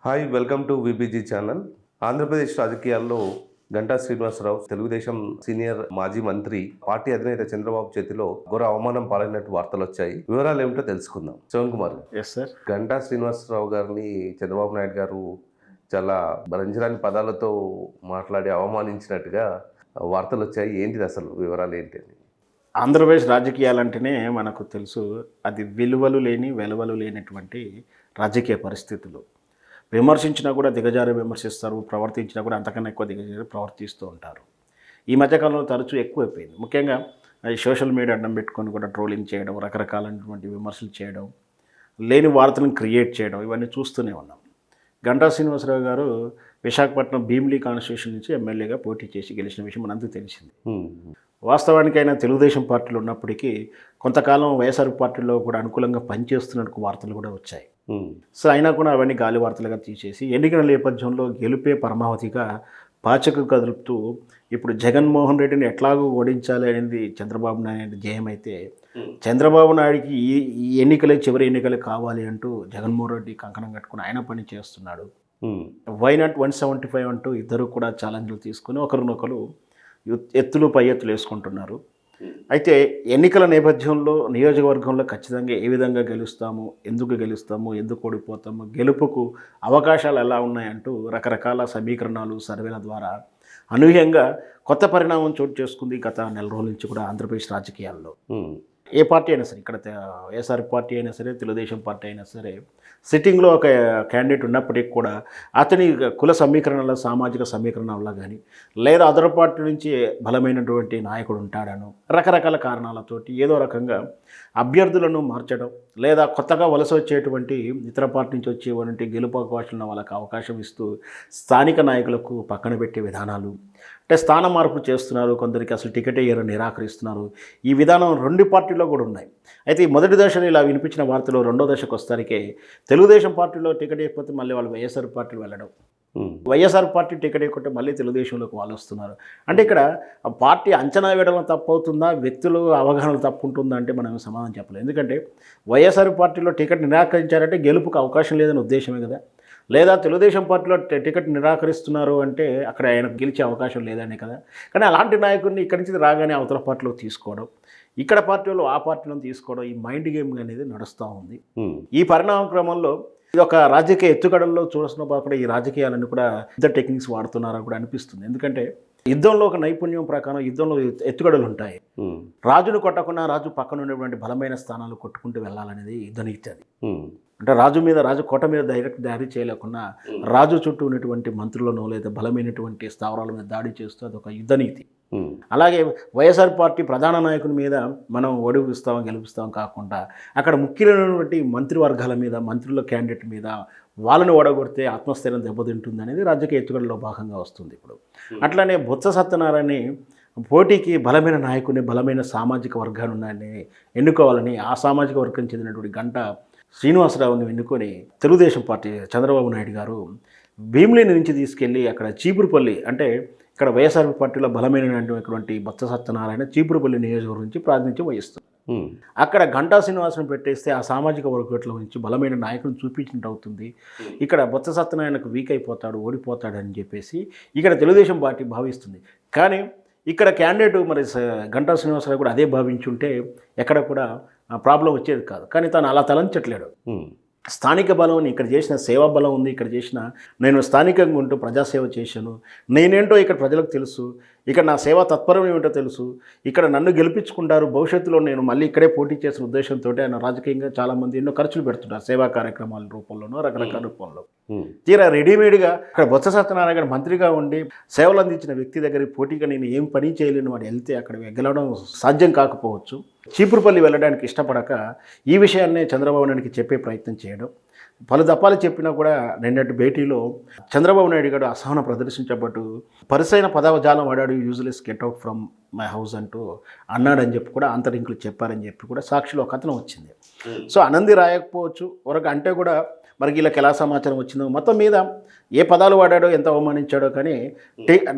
Hi welcome to VBG channel. Andhra Pradesh రాజకీయాల్లో Ganta Srinivasarao Telugu Desam senior మాజీ మంత్రి పార్టీ అధినేత చంద్రబాబు చేతిలో ఘోర అవమానం పాలైనట్టు వార్తలు వచ్చాయి. వివరాలు ఏమిటో తెలుసుకుందాం. శివన్ కుమార్ సార్, గంటా శ్రీనివాసరావు గారిని చంద్రబాబు నాయుడు గారు చాలా భరించరాని పదాలతో మాట్లాడి అవమానించినట్టుగా వార్తలు వచ్చాయి. ఏంటిది అసలు వివరాలు ఏంటి అని? ఆంధ్రప్రదేశ్ రాజకీయాలంటేనే మనకు తెలుసు, అది విలువలు లేని వెలువలు లేనటువంటి రాజకీయ పరిస్థితులు. విమర్శించినా కూడా దిగజారి విమర్శిస్తారు, ప్రవర్తించినా కూడా అంతకన్నా ఎక్కువ దిగజారి ప్రవర్తిస్తూ ఉంటారు. ఈ మధ్యకాలంలో తరచూ ఎక్కువైపోయింది. ముఖ్యంగా ఈ సోషల్ మీడియా అడ్డం పెట్టుకొని కూడా ట్రోలింగ్ చేయడం, రకరకాలైనటువంటి విమర్శలు చేయడం, లేని వార్తలను క్రియేట్ చేయడం, ఇవన్నీ చూస్తూనే ఉన్నాం. గంటా శ్రీనివాసరావు గారు విశాఖపట్నం భీమిలీ కాన్స్టిట్యూషన్ నుంచి ఎమ్మెల్యేగా పోటీ చేసి గెలిచిన విషయం మనందరికీ తెలిసింది. వాస్తవానికి ఆయన తెలుగుదేశం పార్టీలో ఉన్నప్పటికీ కొంతకాలం వైఎస్ఆర్ పార్టీలో కూడా అనుకూలంగా పనిచేస్తున్నట్టు వార్తలు కూడా వచ్చాయి. సో అయినా కూడా అవన్నీ గాలి వార్తలుగా తీసేసి ఎన్నికల నేపథ్యంలో గెలుపే పరమావధిగా పాచకు కదులుతూ ఇప్పుడు జగన్మోహన్ రెడ్డిని ఎట్లాగూ ఓడించాలి అనేది చంద్రబాబు నాయుడు ధ్యేయం అయితే, చంద్రబాబు నాయుడికి ఈ ఎన్నికలే చివరి ఎన్నికలే కావాలి అంటూ జగన్మోహన్ రెడ్డి కంకణం కట్టుకుని ఆయన పని చేస్తున్నాడు. వై నాట్ 175 అంటూ ఇద్దరు కూడా ఛాలెంజ్లు తీసుకుని ఒకరినొకరు ఎత్తులు పై ఎత్తులు వేసుకుంటున్నారు. అయితే ఎన్నికల నేపథ్యంలో నియోజకవర్గంలో ఖచ్చితంగా ఏ విధంగా గెలుస్తాము, ఎందుకు ఓడిపోతాము, గెలుపుకు అవకాశాలు ఎలా ఉన్నాయంటూ రకరకాల సమీకరణాలు, సర్వేల ద్వారా అనూహ్యంగా కొత్త పరిణామం చోటు చేసుకుంది గత నెల రోజుల నుంచి కూడా ఆంధ్రప్రదేశ్ రాజకీయాల్లో. ఏ పార్టీ అయినా సరే, ఇక్కడ వైఎస్ఆర్ పార్టీ అయినా సరే, తెలుగుదేశం పార్టీ అయినా సరే, సిట్టింగ్లో ఒక క్యాండిడేట్ ఉన్నప్పటికీ కూడా అతని కుల సమీకరణల, సామాజిక సమీకరణల కానీ, లేదా అదర్ పార్టీ నుంచి బలమైనటువంటి నాయకుడు ఉంటాడను రకరకాల కారణాలతోటి ఏదో రకంగా అభ్యర్థులను మార్చడం, లేదా కొత్తగా వలస వచ్చేటువంటి ఇతర పార్టీ నుంచి వచ్చేటువంటి గెలుపు అవకాశం ఉన్న వాళ్ళకి అవకాశం ఇస్తూ స్థానిక నాయకులకు పక్కన పెట్టే విధానాలు, అంటే స్థాన మార్పు చేస్తున్నారు. కొందరికి అసలు టికెట్ ఇయ్యరని నిరాకరిస్తున్నారు. ఈ విధానం రెండు పార్టీల్లో కూడా ఉన్నాయి. అయితే ఈ మొదటి దశలో ఇలా వినిపించిన వార్తలు రెండో దశకు వస్తారికే తెలుగుదేశం పార్టీలో టికెట్ ఇవ్వకపోతే మళ్ళీ వాళ్ళు వైఎస్ఆర్ పార్టీలు వెళ్ళడం, వైఎస్ఆర్ పార్టీ టికెట్ ఇవ్వకుంటే మళ్ళీ తెలుగుదేశంలోకి వాళ్ళు వస్తున్నారు. అంటే ఇక్కడ పార్టీ అంచనా వేయడం తప్పు అవుతుందా, వ్యక్తులు అవగాహన తప్పు ఉంటుందా అంటే మనం సమాధానం చెప్పలేం. ఎందుకంటే వైఎస్ఆర్ పార్టీలో టికెట్ నిరాకరించారంటే గెలుపుకు అవకాశం లేదని ఉద్దేశమే కదా. లేదా తెలుగుదేశం పార్టీలో టికెట్ నిరాకరిస్తున్నారు అంటే అక్కడ ఆయనకు గెలిచే అవకాశం లేదనే కదా. కానీ అలాంటి నాయకుడిని ఇక్కడి నుంచి రాగానే అవతల పార్టీలో తీసుకోవడం, ఇక్కడ పార్టీలో ఆ పార్టీలో తీసుకోవడం, ఈ మైండ్ గేమ్ అనేది నడుస్తూ ఉంది. ఈ పరిణామ క్రమంలో ఇది ఒక రాజకీయ ఎత్తుగడల్లో చూడాల్సిన కూడా ఈ రాజకీయాలను కూడా యుద్ధ టెక్నిక్స్ వాడుతున్నారని కూడా అనిపిస్తుంది. ఎందుకంటే యుద్ధంలో ఒక నైపుణ్యం ప్రకారం యుద్ధంలో ఎత్తుగడలు ఉంటాయి. రాజును కొట్టకుండా రాజు పక్కన ఉండేటువంటి బలమైన స్థానాలు కొట్టుకుంటూ వెళ్ళాలనేది యుద్ధ నీతి. అది అంటే రాజు కోట మీద డైరెక్ట్ దాడి చేయలేకుండా రాజు చుట్టూ ఉన్నటువంటి మంత్రులను లేదా బలమైనటువంటి స్థావరాల మీద దాడి చేస్తూ అదొక యుద్ధ నీతి. అలాగే వైఎస్ఆర్ పార్టీ ప్రధాన నాయకుని మీద మనం గెలిపిస్తాం కాకుండా అక్కడ ముఖ్యమైనటువంటి మంత్రివర్గాల మీద, మంత్రుల క్యాండిడేట్ మీద వాళ్ళని ఓడగొడితే ఆత్మస్థైర్యం దెబ్బతింటుంది అనేది రాజకీయ ఎత్తుగడలో భాగంగా వస్తుంది ఇప్పుడు. అట్లానే బొత్స సత్యనారాయణని పోటీకి బలమైన నాయకుని, బలమైన సామాజిక వర్గాన్ని ఉన్నాయని ఎన్నుకోవాలని ఆ సామాజిక వర్గం చెందినటువంటి గంటా శ్రీనివాసరావుని ఎన్నుకొని తెలుగుదేశం పార్టీ చంద్రబాబు నాయుడు గారు భీమిలీ నుంచి తీసుకెళ్ళి అక్కడ చీపురుపల్లి, అంటే ఇక్కడ వైఎస్ఆర్ పార్టీలో బలమైనటువంటి బొత్స సత్యనారాయణ చీపురుపల్లి నియోజకవర్గం నుంచి ప్రాతినిధ్యం వహిస్తుంది. అక్కడ గంటా శ్రీనివాసను పెట్టేస్తే ఆ సామాజిక వర్గంలో నుంచి బలమైన నాయకుని చూపించినట్టు అవుతుంది. ఇక్కడ బొత్స సత్యనారాయణకు వీక్ అయిపోతాడు, ఓడిపోతాడని చెప్పేసి ఇక్కడ తెలుగుదేశం పార్టీ భావిస్తుంది. కానీ ఇక్కడ క్యాండిడేట్ మరి గంటా శ్రీనివాసరావు కూడా అదే భావించుంటే ఎక్కడ కూడా ప్రాబ్లం వచ్చేది కాదు. కానీ తను అలా తలంచట్లేడు. స్థానిక బలం, ఇక్కడ చేసిన సేవా బలం ఉంది, ఇక్కడ చేసిన నేను స్థానికంగా ఉంటూ ప్రజాసేవ చేశాను, నేనేంటో ఇక్కడ ప్రజలకు తెలుసు, ఇక్కడ నా సేవా తత్పరం ఏమిటో తెలుసు, ఇక్కడ నన్ను గెలిపించుకుంటారు, భవిష్యత్తులో నేను మళ్ళీ ఇక్కడే పోటీ చేసిన ఉద్దేశంతో ఆయన రాజకీయంగా చాలామంది ఎన్నో ఖర్చులు పెడుతున్నారు సేవా కార్యక్రమాల రూపంలోనో రకరకాల రూపంలో. తీరా రెడీమేడ్గా ఇక్కడ బొత్స సత్యనారాయణ మంత్రిగా ఉండి సేవలు అందించిన వ్యక్తి దగ్గరికి పోటీగా నేను ఏం పని చేయలేని వాడు వెళ్తే అక్కడ గెలవడం సాధ్యం కాకపోవచ్చు. చీపురుపల్లి వెళ్ళడానికి ఇష్టపడక ఈ విషయాన్నే చంద్రబాబు నాయుడికి చెప్పే ప్రయత్నం చేయడం, పలు దప్పాలు చెప్పినా కూడా నిన్నటి భేటీలో చంద్రబాబు నాయుడు గారు అసహనం ప్రదర్శించబట్టు పరుసైన పదజాలం వాడాడు, useless get out from my house అంటూ అన్నాడని చెప్పి కూడా అంతరింకులు చెప్పారని చెప్పి కూడా సాక్షిలో కథనం వచ్చింది. సో అనంది రాయకపోవచ్చు వరకు అంటే కూడా మరి వీళ్ళకి ఎలా సమాచారం వచ్చిందో, మొత్తం మీద ఏ పదాలు వాడాడో, ఎంత అవమానించాడో, కానీ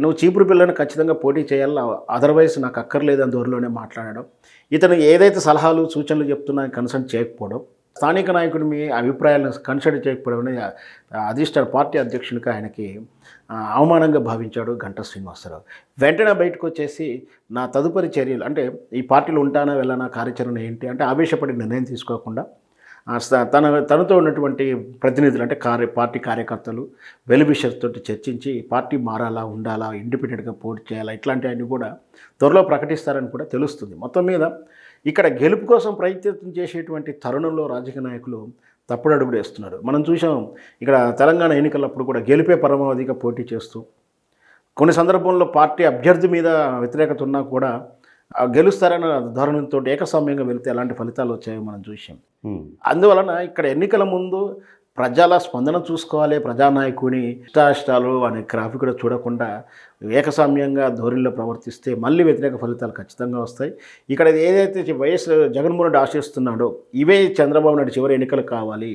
నువ్వు చీపురు పిల్లను ఖచ్చితంగా పోటీ చేయాలా, అదర్వైజ్ నాకు అక్కర్లేదని దూరంలోనే మాట్లాడడం, ఇతను ఏదైతే సలహాలు సూచనలు చెప్తున్నా కన్సల్ట్ చేయకపోవడం, స్థానిక నాయకుడు మీ అభిప్రాయాలను కన్సిడర్ చేయకపోవడం అనేది అధిష్టాన పార్టీ అధ్యక్షునికి ఆయనకి అవమానంగా భావించాడు గంటా శ్రీనివాసరావు. వెంటనే బయటకు వచ్చేసి నా తదుపరి చర్యలు అంటే ఈ పార్టీలో ఉంటానా వెళ్ళనా కార్యాచరణ ఏంటి అంటే ఆవేశపడి నిర్ణయం తీసుకోకుండా తనతో ఉన్నటువంటి ప్రతినిధులు అంటే పార్టీ కార్యకర్తలు వెలువిషర్తో చర్చించి పార్టీ మారాలా ఉండాలా ఇండిపెండెంట్గా పోటీ చేయాలా ఇట్లాంటివన్నీ కూడా త్వరలో ప్రకటిస్తారని కూడా తెలుస్తుంది. మొత్తం మీద ఇక్కడ గెలుపు కోసం ప్రయత్నం చేసేటువంటి తరుణంలో రాజకీయ నాయకులు తప్పుడు అడుగులు వేస్తున్నారు. మనం చూసాం ఇక్కడ తెలంగాణ ఎన్నికలప్పుడు కూడా గెలిపే పరమావధిగా పోటీ చేస్తూ కొన్ని సందర్భంలో పార్టీ అభ్యర్థి మీద వ్యతిరేకత ఉన్నా కూడా గెలుస్తారన్న ధోరణితో ఏకస్వామ్యంగా వెళితే ఎలాంటి ఫలితాలు వచ్చాయో మనం చూసాం. అందువలన ఇక్కడ ఎన్నికల ముందు ప్రజల స్పందన చూసుకోవాలి. ప్రజానాయకుని ఇష్టాయిష్టాలు అనే గ్రాఫిక్ కూడా చూడకుండా ఏకస్వామ్యంగా ధోరణిలో ప్రవర్తిస్తే మళ్ళీ వ్యతిరేక ఫలితాలు ఖచ్చితంగా వస్తాయి. ఇక్కడ ఏదైతే వైఎస్ జగన్మోహన్ రెడ్డి ఆశిస్తున్నాడో ఇవే చంద్రబాబు నాయుడు చివరి ఎన్నికలు కావాలి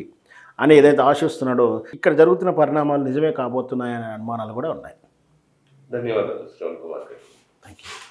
అని ఏదైతే ఆశిస్తున్నాడో ఇక్కడ జరుగుతున్న పరిణామాలు నిజమే కాబోతున్నాయనే అనుమానాలు కూడా ఉన్నాయి. ధన్యవాదాలు శ్రవణ్ కుమార్ గారు. Thank you.